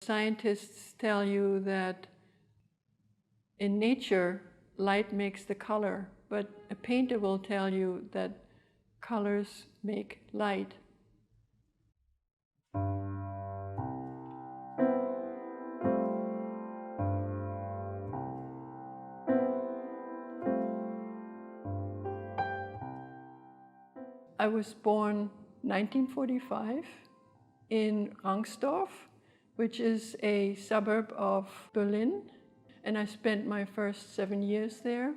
Scientists tell you that in nature, light makes the color, but a painter will tell you that colors make light. I was born 1945 in Rangsdorf, which is a suburb of Berlin, and I spent my first 7 years there.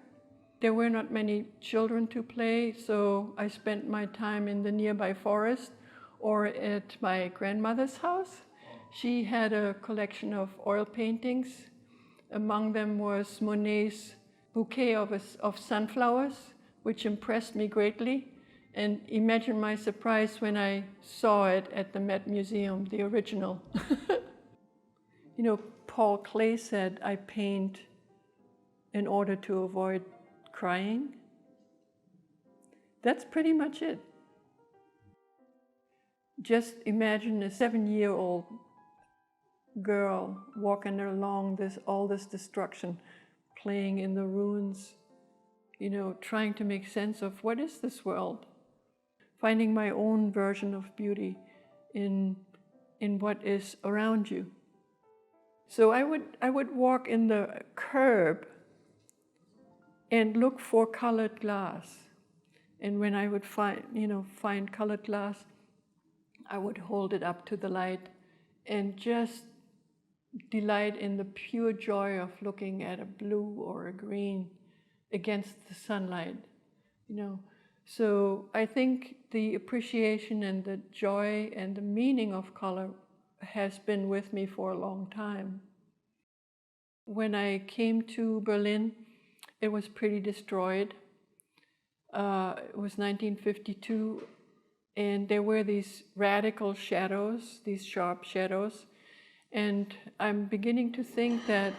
There were not many children to play, so I spent my time in the nearby forest or at my grandmother's house. She had a collection of oil paintings. Among them was Monet's bouquet of sunflowers, which impressed me greatly. And imagine my surprise when I saw it at the Met Museum, the original. You know, Paul Klee said, "I paint in order to avoid crying." That's pretty much it. Just imagine a 7-year-old girl walking along all this destruction, playing in the ruins, you know, trying to make sense of what is this world, finding my own version of beauty in what is around you. So I would walk in the curb and look for colored glass. And when I would find colored glass, I would hold it up to the light and just delight in the pure joy of looking at a blue or a green against the sunlight, you know. So I think the appreciation and the joy and the meaning of color has been with me for a long time. When I came to Berlin, it was pretty destroyed. It was 1952, and there were these radical shadows, these sharp shadows, and I'm beginning to think that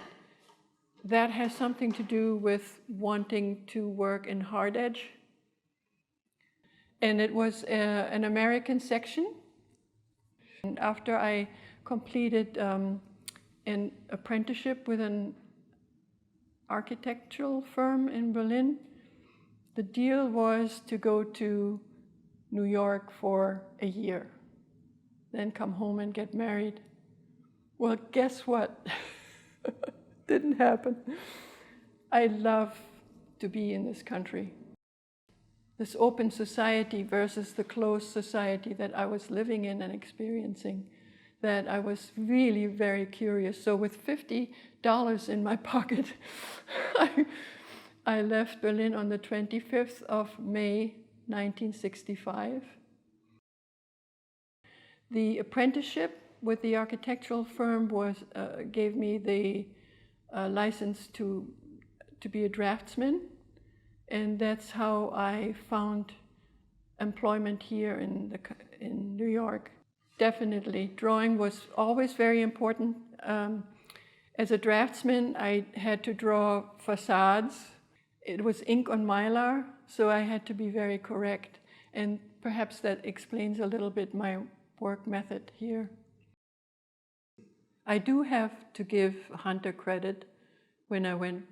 that has something to do with wanting to work in hard edge. And it was an American section. And after I completed an apprenticeship with an architectural firm in Berlin, the deal was to go to New York for a year, then come home and get married. Well, guess what? Didn't happen. I love to be in this country. This open society versus the closed society that I was living in and experiencing, that I was really very curious. So with $50 in my pocket, I left Berlin on the 25th of May, 1965. The apprenticeship with the architectural firm gave me the license to be a draftsman. And that's how I found employment here in New York. Definitely, drawing was always very important. As a draftsman, I had to draw facades. It was ink on mylar, so I had to be very correct. And perhaps that explains a little bit my work method here. I do have to give Hunter credit when I went,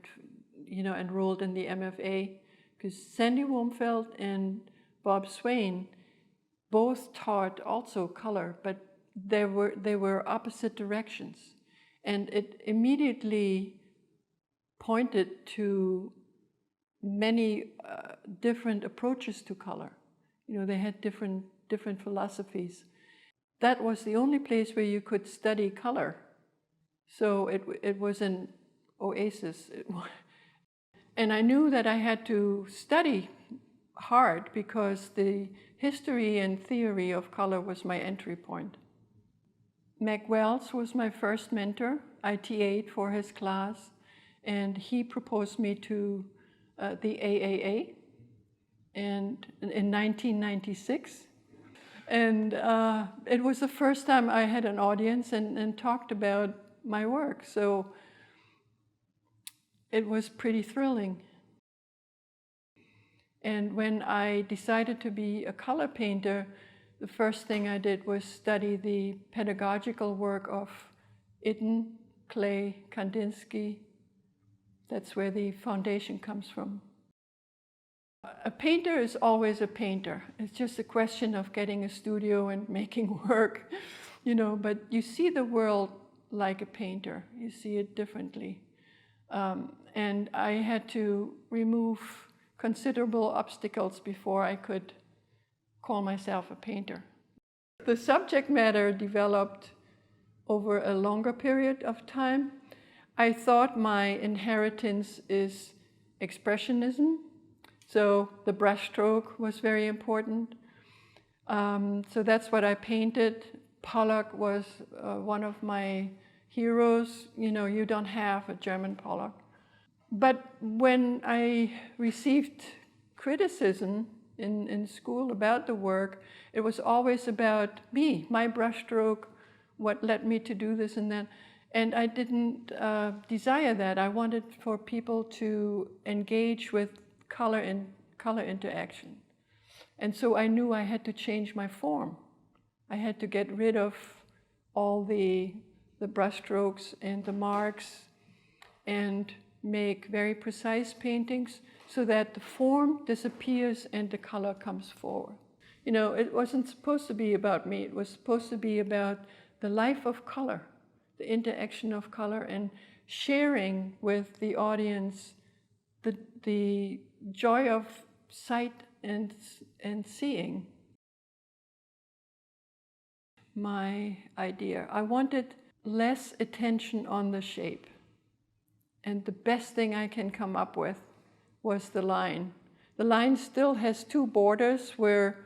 enrolled in the MFA, because Sandy Womfeld and Bob Swain both taught also color, but they were opposite directions. And it immediately pointed to many different approaches to color. You know, they had different philosophies. That was the only place where you could study color. So it was an oasis. And I knew that I had to study hard because the history and theory of color was my entry point. Mac Wells was my first mentor. I TA'd for his class, and he proposed me to the AAA in 1996. And it was the first time I had an audience and talked about my work. So it was pretty thrilling. And when I decided to be a color painter, the first thing I did was study the pedagogical work of Itten, clay, Kandinsky. That's where the foundation comes from. A painter is always a painter. It's just a question of getting a studio and making work, but you see the world like a painter. You see it differently. And I had to remove considerable obstacles before I could call myself a painter. The subject matter developed over a longer period of time. I thought my inheritance is expressionism, so the brushstroke was very important. So that's what I painted. Pollock was one of my heroes. You don't have a German Pollock. But when I received criticism in school about the work, it was always about me, my brushstroke, what led me to do this and that. And I didn't desire that. I wanted for people to engage with color and color interaction. And so I knew I had to change my form. I had to get rid of all the brushstrokes and the marks and make very precise paintings so that the form disappears and the color comes forward. It wasn't supposed to be about me. It was supposed to be about the life of color, the interaction of color, and sharing with the audience the joy of sight and seeing. My idea, I wanted less attention on the shape. And the best thing I can come up with was the line. The line still has two borders where,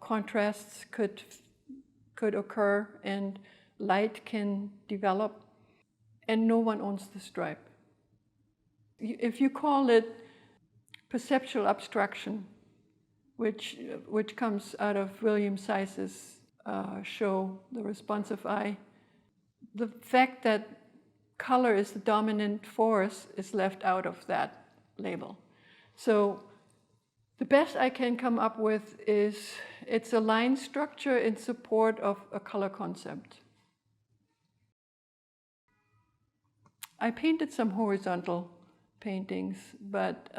contrasts could occur and light can develop, and no one owns the stripe. If you call it perceptual abstraction, which comes out of William Sice's show, The Responsive Eye, the fact that color is the dominant force is left out of that label. So the best I can come up with is it's a line structure in support of a color concept. I painted some horizontal paintings, but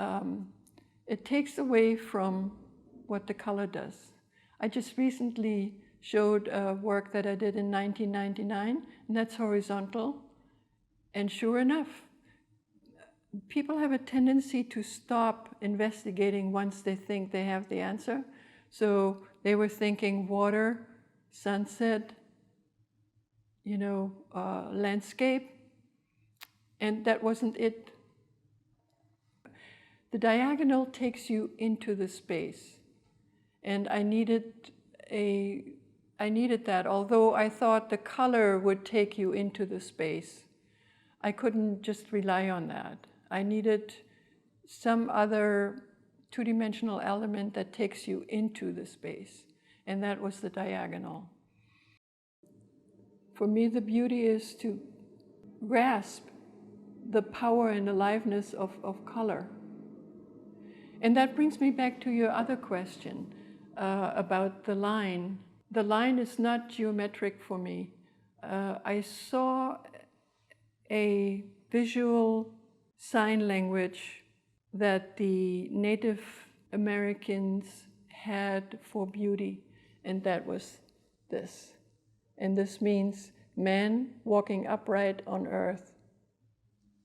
it takes away from what the color does. I just recently showed a work that I did in 1999, and that's horizontal. And sure enough, people have a tendency to stop investigating once they think they have the answer. So they were thinking water, sunset, landscape, and that wasn't it. The diagonal takes you into the space, and I needed that, although I thought the color would take you into the space. I couldn't just rely on that. I needed some other two-dimensional element that takes you into the space, and that was the diagonal. For me, the beauty is to grasp the power and aliveness of color. And that brings me back to your other question about the line. The line is not geometric for me. I saw a visual sign language that the Native Americans had for beauty, and that was this. And this means man walking upright on earth,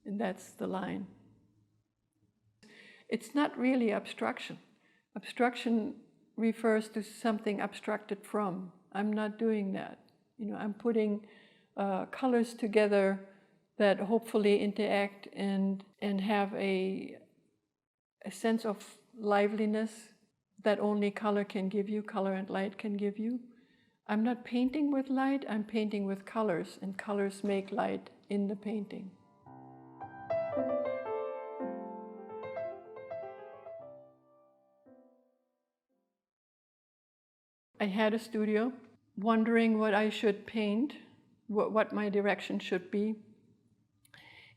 and that's the line. It's not really abstraction. Abstraction refers to something abstracted from. I'm not doing that. I'm putting colors together that hopefully interact and have a sense of liveliness that only color can give you, color and light can give you. I'm not painting with light, I'm painting with colors, and colors make light in the painting. I had a studio, wondering what I should paint, what my direction should be.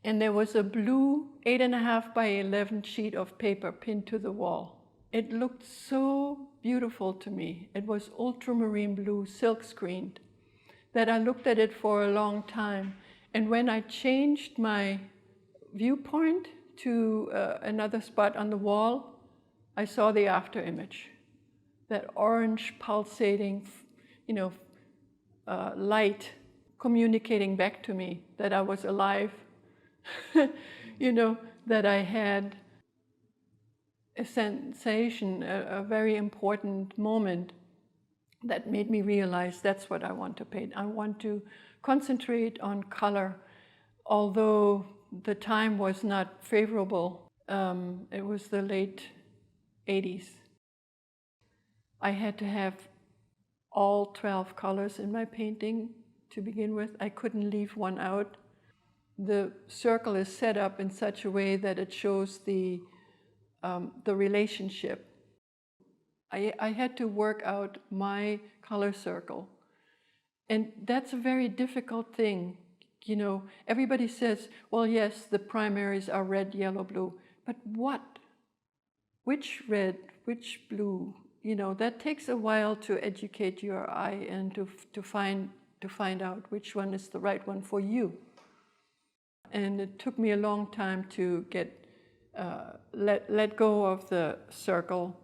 And there was a blue 8.5 by 11 sheet of paper pinned to the wall. It looked so beautiful to me. It was ultramarine blue, silk screened. that I looked at it for a long time. And when I changed my viewpoint to another spot on the wall, I saw the after image, that orange pulsating, light communicating back to me that I was alive, that I had a sensation, a very important moment that made me realize that's what I want to paint. I want to concentrate on color, although the time was not favorable. It was the late 80s. I had to have all 12 colors in my painting to begin with. I couldn't leave one out. The circle is set up in such a way that it shows the relationship. I had to work out my color circle. And that's a very difficult thing. Everybody says, well, yes, the primaries are red, yellow, blue. But what? Which red, which blue? That takes a while to educate your eye and to find out which one is the right one for you. And it took me a long time to get let go of the circle,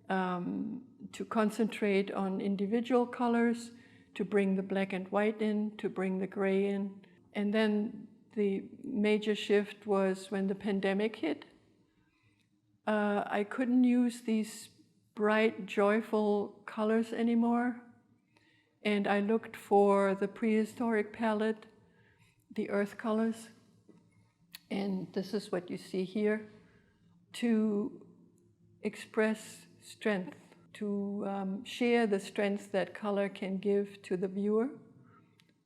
to concentrate on individual colors, to bring the black and white in, to bring the gray in. And then the major shift was when the pandemic hit. I couldn't use these bright, joyful colors anymore. And I looked for the prehistoric palette, the earth colors. And this is what you see here, to express strength, to share the strength that color can give to the viewer.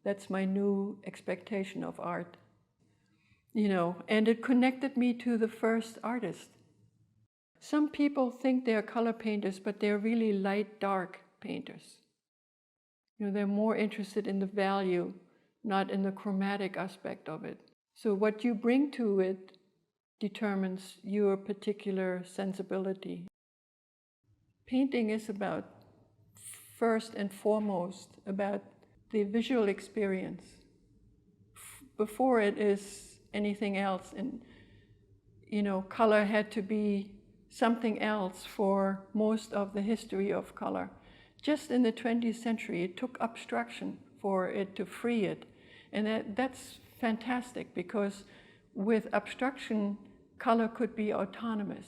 That's my new expectation of art. And it connected me to the first artist. Some people think they're color painters, but they're really light-dark painters. They're more interested in the value, not in the chromatic aspect of it. So what you bring to it determines your particular sensibility. Painting is about, first and foremost, about the visual experience. Before it is anything else. And, color had to be something else for most of the history of color. Just in the 20th century, it took abstraction for it to free it. And that's fantastic, because with abstraction, color could be autonomous.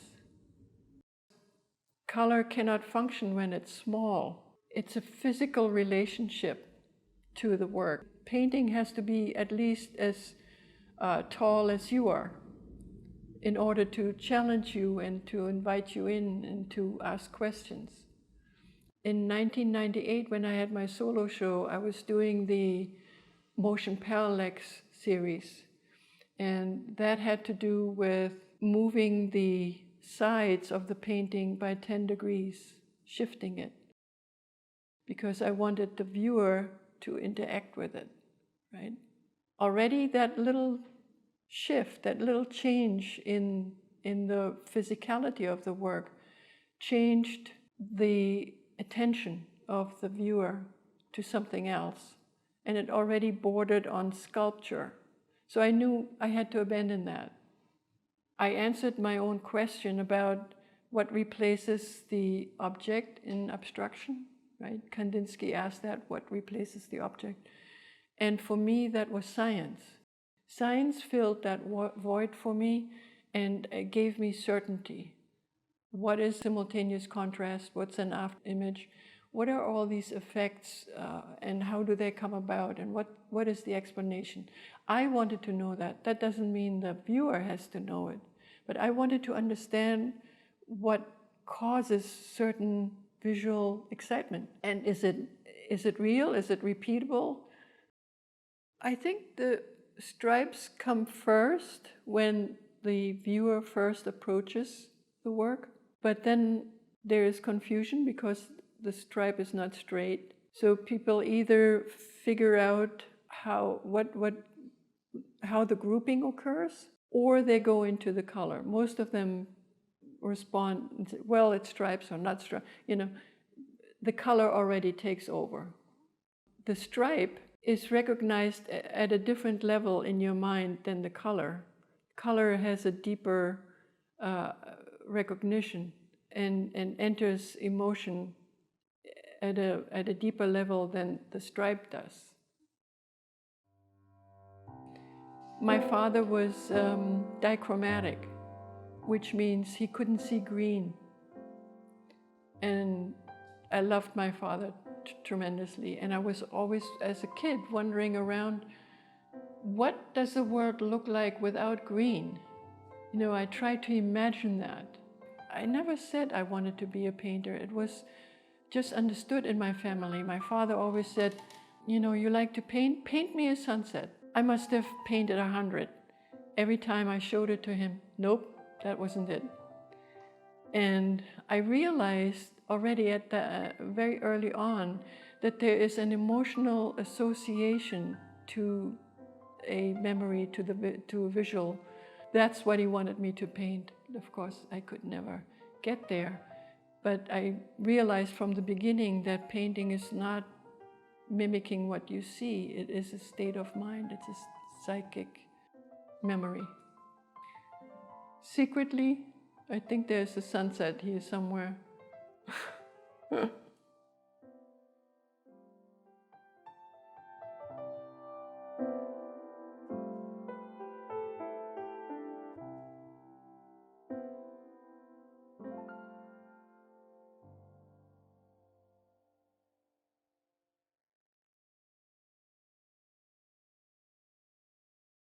Color cannot function when it's small. It's a physical relationship to the work. Painting has to be at least as tall as you are in order to challenge you and to invite you in and to ask questions. In 1998, when I had my solo show, I was doing the motion parallax series. And that had to do with moving the sides of the painting by 10 degrees, shifting it, because I wanted the viewer to interact with it, right? Already that little shift, that little change in the physicality of the work changed the attention of the viewer to something else. And it already bordered on sculpture. So I knew I had to abandon that. I answered my own question about what replaces the object in abstraction, right? Kandinsky asked that, what replaces the object? And for me, that was science. Science filled that void for me, and it gave me certainty. What is simultaneous contrast? What's an after image? What are all these effects, and how do they come about, and what is the explanation? I wanted to know that. That doesn't mean the viewer has to know it, but I wanted to understand what causes certain visual excitement. And is it real? Is it repeatable? I think the stripes come first when the viewer first approaches the work, but then there is confusion because the stripe is not straight. So people either figure out how the grouping occurs, or they go into the color. Most of them respond and say, well, it's stripes or not stripes. The color already takes over. the stripe is recognized at a different level in your mind than the color. Color has a deeper recognition and enters emotion at a deeper level than the stripe does. My father was dichromatic, which means he couldn't see green. And I loved my father tremendously. And I was always, as a kid, wandering around, what does the world look like without green? You know, I tried to imagine that. I never said I wanted to be a painter. It was just understood in my family. My father always said, you know, you like to paint? Paint me a sunset. I must have painted 100. Every time I showed it to him, nope, that wasn't it. And I realized already at the very early on that there is an emotional association to a memory, to a visual. That's what he wanted me to paint. Of course, I could never get there. But I realized from the beginning that painting is not mimicking what you see. It is a state of mind. It's a psychic memory. Secretly, I think there's a sunset here somewhere.